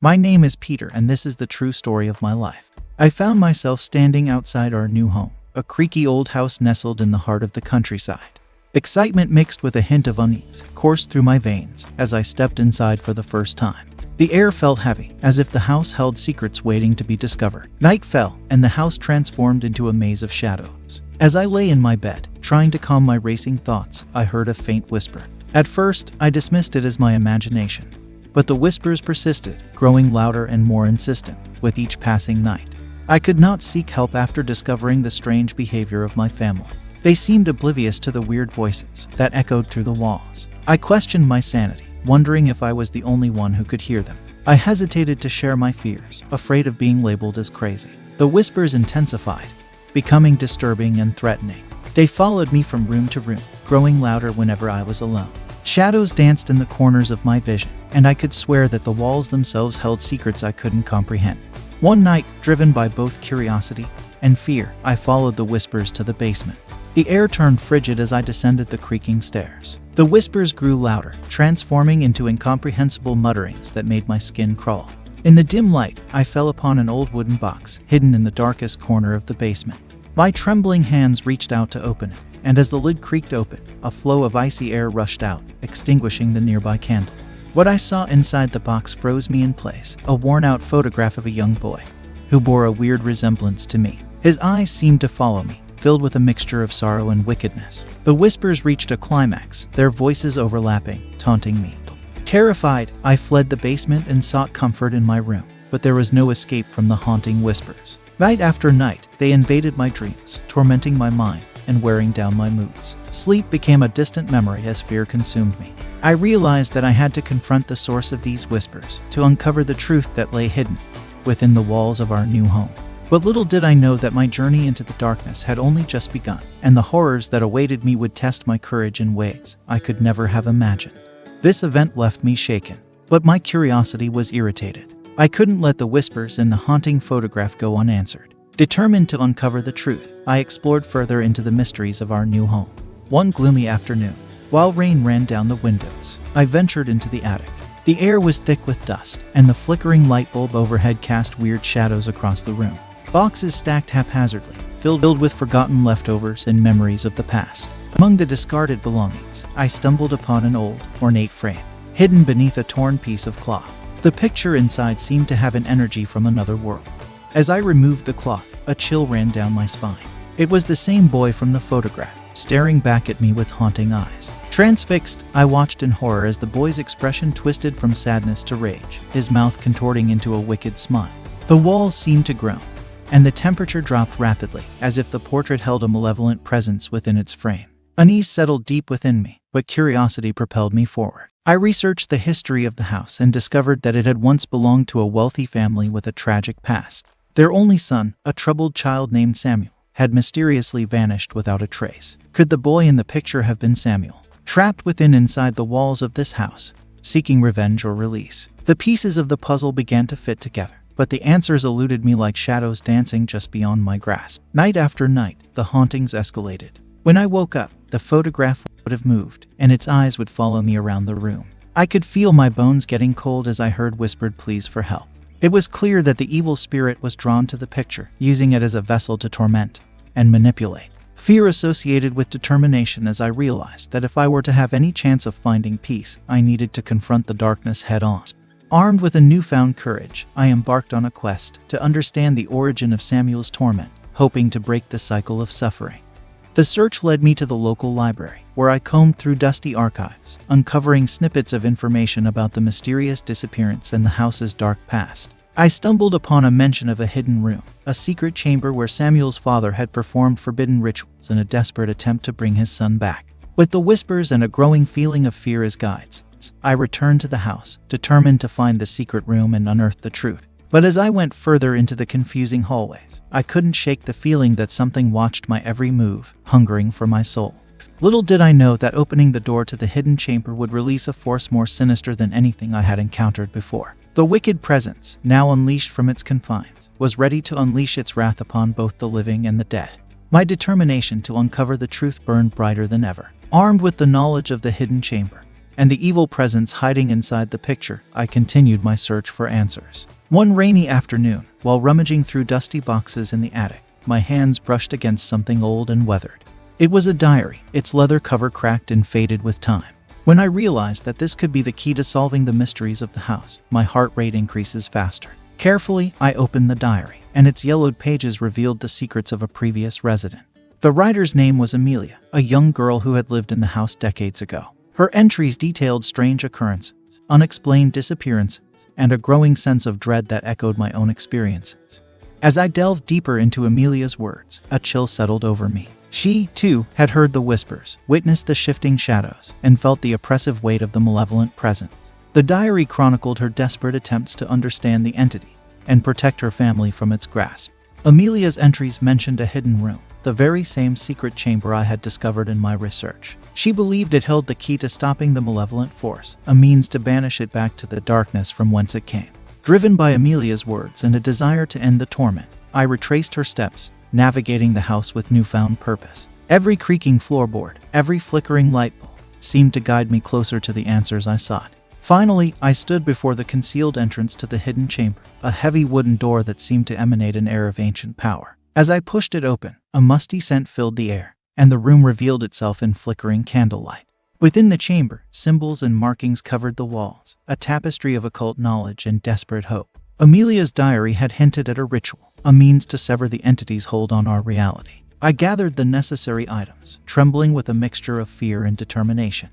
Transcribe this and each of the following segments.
My name is Peter, and this is the true story of my life. I found myself standing outside our new home, a creaky old house nestled in the heart of the countryside. Excitement mixed with a hint of unease coursed through my veins as I stepped inside for the first time. The air felt heavy, as if the house held secrets waiting to be discovered. Night fell, and the house transformed into a maze of shadows. As I lay in my bed, trying to calm my racing thoughts, I heard a faint whisper. At first, I dismissed it as my imagination. But the whispers persisted, growing louder and more insistent with each passing night. I could not seek help after discovering the strange behavior of my family. They seemed oblivious to the weird voices that echoed through the walls. I questioned my sanity, wondering if I was the only one who could hear them. I hesitated to share my fears, afraid of being labeled as crazy. The whispers intensified, becoming disturbing and threatening. They followed me from room to room, growing louder whenever I was alone. Shadows danced in the corners of my vision, and I could swear that the walls themselves held secrets I couldn't comprehend. One night, driven by both curiosity and fear, I followed the whispers to the basement. The air turned frigid as I descended the creaking stairs. The whispers grew louder, transforming into incomprehensible mutterings that made my skin crawl. In the dim light, I fell upon an old wooden box, hidden in the darkest corner of the basement. My trembling hands reached out to open it, and as the lid creaked open, a flow of icy air rushed out, extinguishing the nearby candle. What I saw inside the box froze me in place, a worn-out photograph of a young boy, who bore a weird resemblance to me. His eyes seemed to follow me, filled with a mixture of sorrow and wickedness. The whispers reached a climax, their voices overlapping, taunting me. Terrified, I fled the basement and sought comfort in my room, but there was no escape from the haunting whispers. Night after night, they invaded my dreams, tormenting my mind and wearing down my moods. Sleep became a distant memory as fear consumed me. I realized that I had to confront the source of these whispers to uncover the truth that lay hidden within the walls of our new home. But little did I know that my journey into the darkness had only just begun, and the horrors that awaited me would test my courage in ways I could never have imagined. This event left me shaken, but my curiosity was irritated. I couldn't let the whispers in the haunting photograph go unanswered. Determined to uncover the truth, I explored further into the mysteries of our new home. One gloomy afternoon, while rain ran down the windows, I ventured into the attic. The air was thick with dust, and the flickering light bulb overhead cast weird shadows across the room. Boxes stacked haphazardly, filled with forgotten leftovers and memories of the past. Among the discarded belongings, I stumbled upon an old, ornate frame, hidden beneath a torn piece of cloth. The picture inside seemed to have an energy from another world. As I removed the cloth, a chill ran down my spine. It was the same boy from the photograph, staring back at me with haunting eyes. Transfixed, I watched in horror as the boy's expression twisted from sadness to rage, his mouth contorting into a wicked smile. The walls seemed to groan, and the temperature dropped rapidly, as if the portrait held a malevolent presence within its frame. Unease settled deep within me, but curiosity propelled me forward. I researched the history of the house and discovered that it had once belonged to a wealthy family with a tragic past. Their only son, a troubled child named Samuel, had mysteriously vanished without a trace. Could the boy in the picture have been Samuel, trapped inside the walls of this house, seeking revenge or release? The pieces of the puzzle began to fit together, but the answers eluded me like shadows dancing just beyond my grasp. Night after night, the hauntings escalated. When I woke up, the photograph would have moved, and its eyes would follow me around the room. I could feel my bones getting cold as I heard whispered pleas for help. It was clear that the evil spirit was drawn to the picture, using it as a vessel to torment and manipulate. Fear associated with determination as I realized that if I were to have any chance of finding peace, I needed to confront the darkness head-on. Armed with a newfound courage, I embarked on a quest to understand the origin of Samuel's torment, hoping to break the cycle of suffering. The search led me to the local library, where I combed through dusty archives, uncovering snippets of information about the mysterious disappearance and the house's dark past. I stumbled upon a mention of a hidden room, a secret chamber where Samuel's father had performed forbidden rituals in a desperate attempt to bring his son back. With the whispers and a growing feeling of fear as guides, I returned to the house, determined to find the secret room and unearth the truth. But as I went further into the confusing hallways, I couldn't shake the feeling that something watched my every move, hungering for my soul. Little did I know that opening the door to the hidden chamber would release a force more sinister than anything I had encountered before. The wicked presence, now unleashed from its confines, was ready to unleash its wrath upon both the living and the dead. My determination to uncover the truth burned brighter than ever. Armed with the knowledge of the hidden chamber, and the evil presence hiding inside the picture, I continued my search for answers. One rainy afternoon, while rummaging through dusty boxes in the attic, my hands brushed against something old and weathered. It was a diary, its leather cover cracked and faded with time. When I realized that this could be the key to solving the mysteries of the house, my heart rate increases faster. Carefully, I opened the diary, and its yellowed pages revealed the secrets of a previous resident. The writer's name was Amelia, a young girl who had lived in the house decades ago. Her entries detailed strange occurrences, unexplained disappearances, and a growing sense of dread that echoed my own experiences. As I delved deeper into Amelia's words, a chill settled over me. She, too, had heard the whispers, witnessed the shifting shadows, and felt the oppressive weight of the malevolent presence. The diary chronicled her desperate attempts to understand the entity and protect her family from its grasp. Amelia's entries mentioned a hidden room, the very same secret chamber I had discovered in my research. She believed it held the key to stopping the malevolent force, a means to banish it back to the darkness from whence it came. Driven by Amelia's words and a desire to end the torment, I retraced her steps, navigating the house with newfound purpose. Every creaking floorboard, every flickering light bulb, seemed to guide me closer to the answers I sought. Finally, I stood before the concealed entrance to the hidden chamber, a heavy wooden door that seemed to emanate an air of ancient power. As I pushed it open, a musty scent filled the air, and the room revealed itself in flickering candlelight. Within the chamber, symbols and markings covered the walls, a tapestry of occult knowledge and desperate hope. Amelia's diary had hinted at a ritual, a means to sever the entity's hold on our reality. I gathered the necessary items, trembling with a mixture of fear and determination.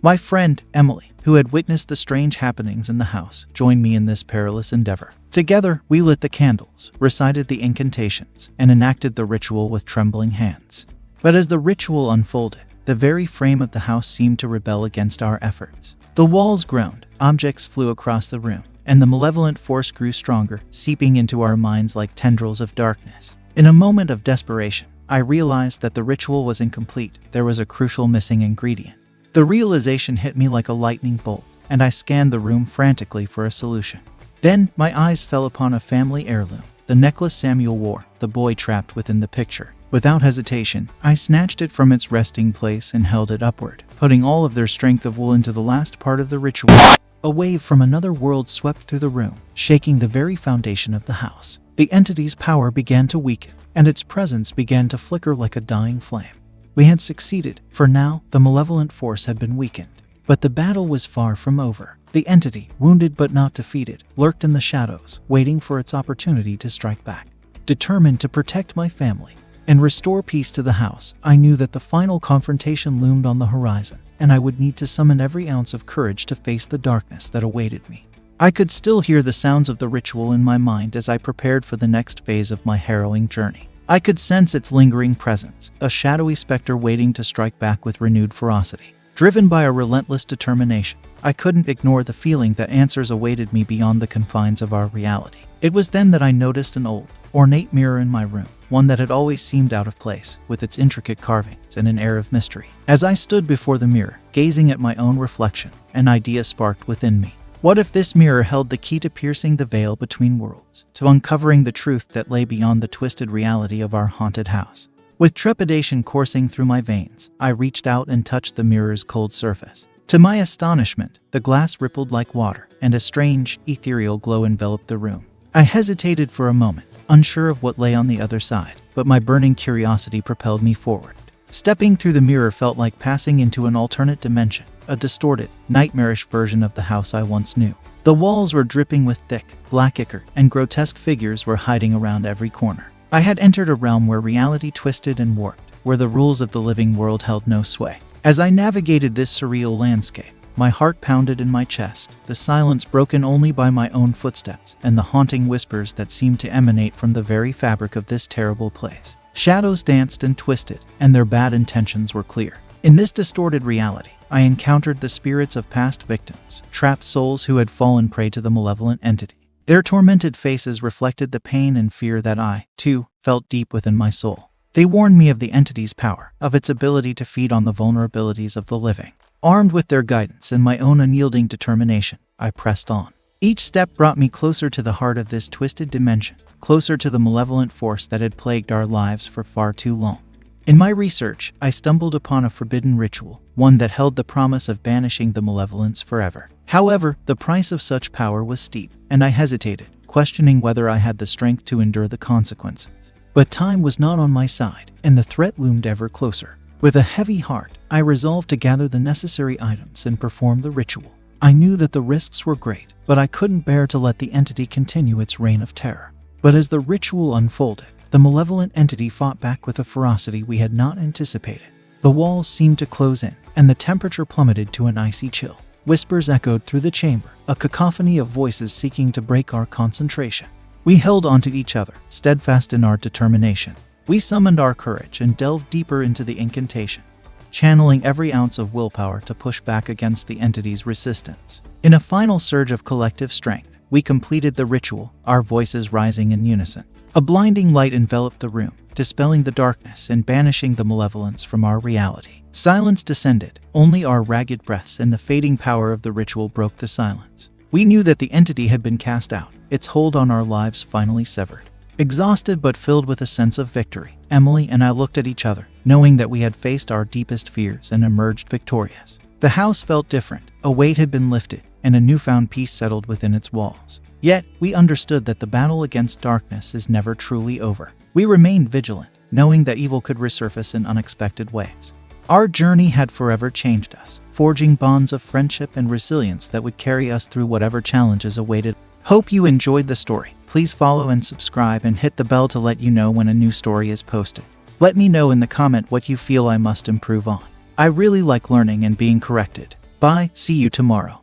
My friend, Emily, who had witnessed the strange happenings in the house, joined me in this perilous endeavor. Together, we lit the candles, recited the incantations, and enacted the ritual with trembling hands. But as the ritual unfolded, the very frame of the house seemed to rebel against our efforts. The walls groaned, objects flew across the room, and the malevolent force grew stronger, seeping into our minds like tendrils of darkness. In a moment of desperation, I realized that the ritual was incomplete. There was a crucial missing ingredient. The realization hit me like a lightning bolt, and I scanned the room frantically for a solution. Then, my eyes fell upon a family heirloom, the necklace Samuel wore, the boy trapped within the picture. Without hesitation, I snatched it from its resting place and held it upward, putting all of their strength of will into the last part of the ritual. A wave from another world swept through the room, shaking the very foundation of the house. The entity's power began to weaken, and its presence began to flicker like a dying flame. We had succeeded, for now the malevolent force had been weakened. But the battle was far from over. The entity, wounded but not defeated, lurked in the shadows, waiting for its opportunity to strike back. Determined to protect my family and restore peace to the house, I knew that the final confrontation loomed on the horizon, and I would need to summon every ounce of courage to face the darkness that awaited me. I could still hear the sounds of the ritual in my mind as I prepared for the next phase of my harrowing journey. I could sense its lingering presence, a shadowy specter waiting to strike back with renewed ferocity. Driven by a relentless determination, I couldn't ignore the feeling that answers awaited me beyond the confines of our reality. It was then that I noticed an old, ornate mirror in my room, one that had always seemed out of place, with its intricate carvings and an air of mystery. As I stood before the mirror, gazing at my own reflection, an idea sparked within me. What if this mirror held the key to piercing the veil between worlds, to uncovering the truth that lay beyond the twisted reality of our haunted house? With trepidation coursing through my veins, I reached out and touched the mirror's cold surface. To my astonishment, the glass rippled like water, and a strange, ethereal glow enveloped the room. I hesitated for a moment, unsure of what lay on the other side, but my burning curiosity propelled me forward. Stepping through the mirror felt like passing into an alternate dimension, a distorted, nightmarish version of the house I once knew. The walls were dripping with thick, black ichor, and grotesque figures were hiding around every corner. I had entered a realm where reality twisted and warped, where the rules of the living world held no sway. As I navigated this surreal landscape, my heart pounded in my chest, the silence broken only by my own footsteps and the haunting whispers that seemed to emanate from the very fabric of this terrible place. Shadows danced and twisted, and their bad intentions were clear. In this distorted reality, I encountered the spirits of past victims, trapped souls who had fallen prey to the malevolent entity. Their tormented faces reflected the pain and fear that I, too, felt deep within my soul. They warned me of the entity's power, of its ability to feed on the vulnerabilities of the living. Armed with their guidance and my own unyielding determination, I pressed on. Each step brought me closer to the heart of this twisted dimension, closer to the malevolent force that had plagued our lives for far too long. In my research, I stumbled upon a forbidden ritual, one that held the promise of banishing the malevolence forever. However, the price of such power was steep, and I hesitated, questioning whether I had the strength to endure the consequences. But time was not on my side, and the threat loomed ever closer. With a heavy heart, I resolved to gather the necessary items and perform the ritual. I knew that the risks were great, but I couldn't bear to let the entity continue its reign of terror. But as the ritual unfolded, the malevolent entity fought back with a ferocity we had not anticipated. The walls seemed to close in, and the temperature plummeted to an icy chill. Whispers echoed through the chamber, a cacophony of voices seeking to break our concentration. We held onto each other, steadfast in our determination. We summoned our courage and delved deeper into the incantation, channeling every ounce of willpower to push back against the entity's resistance. In a final surge of collective strength, we completed the ritual, our voices rising in unison. A blinding light enveloped the room, dispelling the darkness and banishing the malevolence from our reality. Silence descended. Only our ragged breaths and the fading power of the ritual broke the silence. We knew that the entity had been cast out, its hold on our lives finally severed. Exhausted but filled with a sense of victory, Emily and I looked at each other, knowing that we had faced our deepest fears and emerged victorious. The house felt different. A weight had been lifted, and a newfound peace settled within its walls. Yet, we understood that the battle against darkness is never truly over. We remained vigilant, knowing that evil could resurface in unexpected ways. Our journey had forever changed us, forging bonds of friendship and resilience that would carry us through whatever challenges awaited. Hope you enjoyed the story. Please follow and subscribe and hit the bell to let you know when a new story is posted. Let me know in the comment what you feel I must improve on. I really like learning and being corrected. Bye, see you tomorrow.